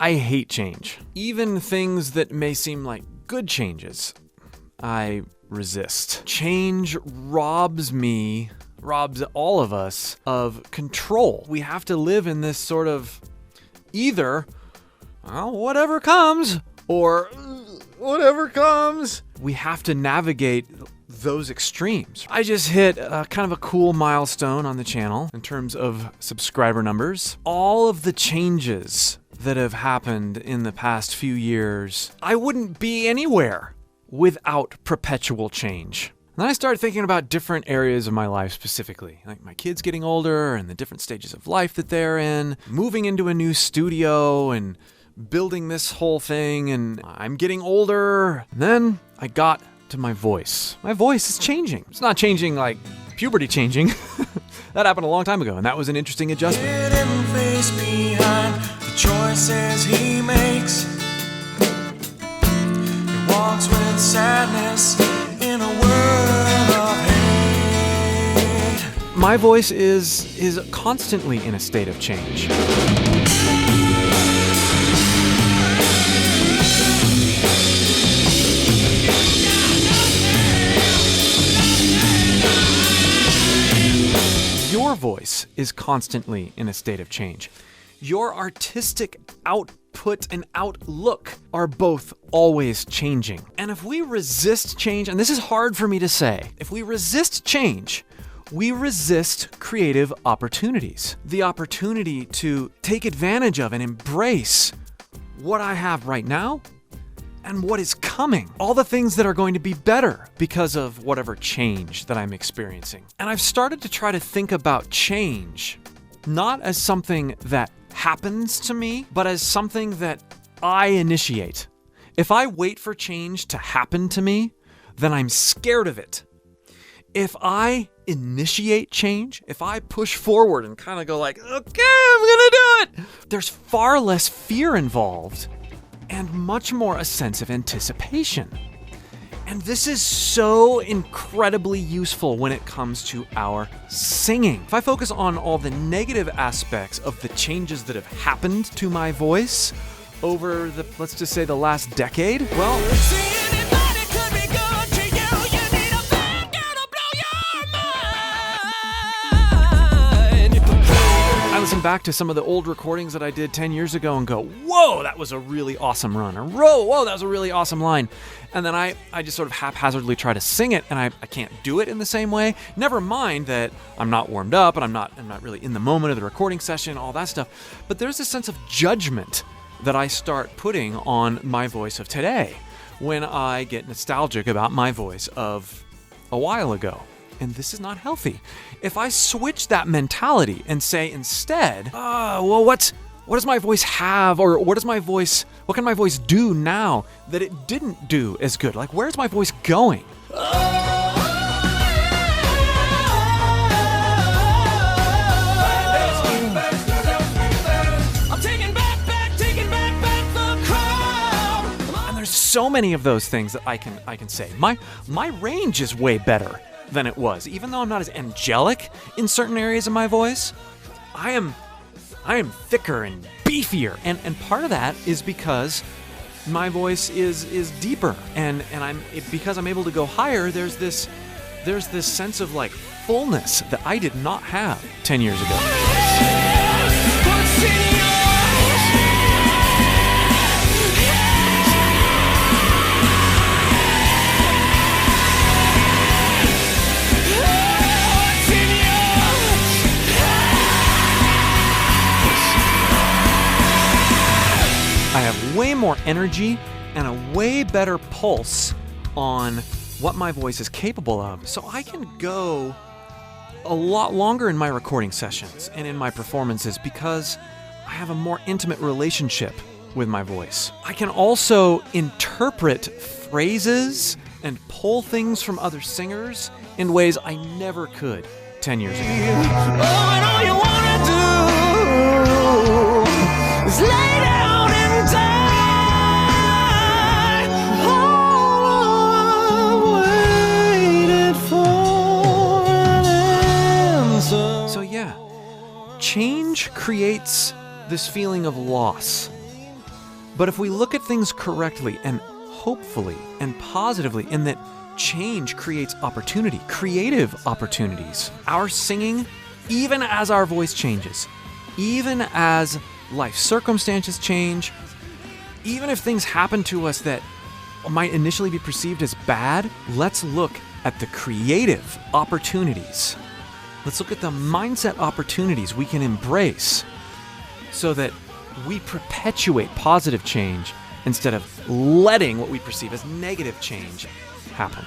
I hate change. Even things that may seem like good changes, I resist. Change robs all of us of control. We have to live in this sort of either, whatever comes, or whatever comes. We have to navigate those extremes. I just hit kind of a cool milestone on the channel in terms of subscriber numbers. All of the changes that have happened in the past few years, I wouldn't be anywhere without perpetual change. And then I started thinking about different areas of my life specifically, like my kids getting older and the different stages of life that they're in, moving into a new studio and building this whole thing, and I'm getting older. And then I got to my voice. My voice is changing. It's not changing like puberty changing. That happened a long time ago, and that was an interesting adjustment. Hidden face behind the choices he makes. He walks with sadness in a world of hate. My voice is constantly in a state of change. Your voice is constantly in a state of change. Your artistic output and outlook are both always changing. And if we resist change, and this is hard for me to say, if we resist change, we resist creative opportunities. The opportunity to take advantage of and embrace what I have right now and what is coming. All the things that are going to be better because of whatever change that I'm experiencing. And I've started to try to think about change not as something that happens to me, but as something that I initiate. If I wait for change to happen to me, then I'm scared of it. If I initiate change, if I push forward and kind of go like, okay, I'm gonna do it, there's far less fear involved and much more a sense of anticipation. And this is so incredibly useful when it comes to our singing. If I focus on all the negative aspects of the changes that have happened to my voice over the, let's just say, the last decade, well, I listen back to some of the old recordings that I did 10 years ago and go, whoa, that was a really awesome run, or whoa, that was a really awesome line. And then I just sort of haphazardly try to sing it, and I can't do it in the same way. Never mind that I'm not warmed up and I'm not really in the moment of the recording session, all that stuff. But there's a sense of judgment that I start putting on my voice of today when I get nostalgic about my voice of a while ago. And this is not healthy. If I switch that mentality and say instead, well, what does my voice have, or what can my voice do now that it didn't do as good? Like, where's my voice going? And there's so many of those things that I can say. My range is way better than it was. Even though I'm not as angelic in certain areas of my voice, I am thicker and beefier. And part of that is because my voice is deeper, and because I'm able to go higher, there's this sense of like fullness that I did not have 10 years ago. I have way more energy and a way better pulse on what my voice is capable of. So I can go a lot longer in my recording sessions and in my performances because I have a more intimate relationship with my voice. I can also interpret phrases and pull things from other singers in ways I never could 10 years ago. And all you wanna do is lay down and die. All I've waited for an answer. So yeah, change creates this feeling of loss. But if we look at things correctly and hopefully and positively, in that change creates opportunity, creative opportunities. Our singing, even as our voice changes, even as life circumstances change, even if things happen to us that might initially be perceived as bad, let's look at the creative opportunities. Let's look at the mindset opportunities we can embrace so that we perpetuate positive change instead of letting what we perceive as negative change happen.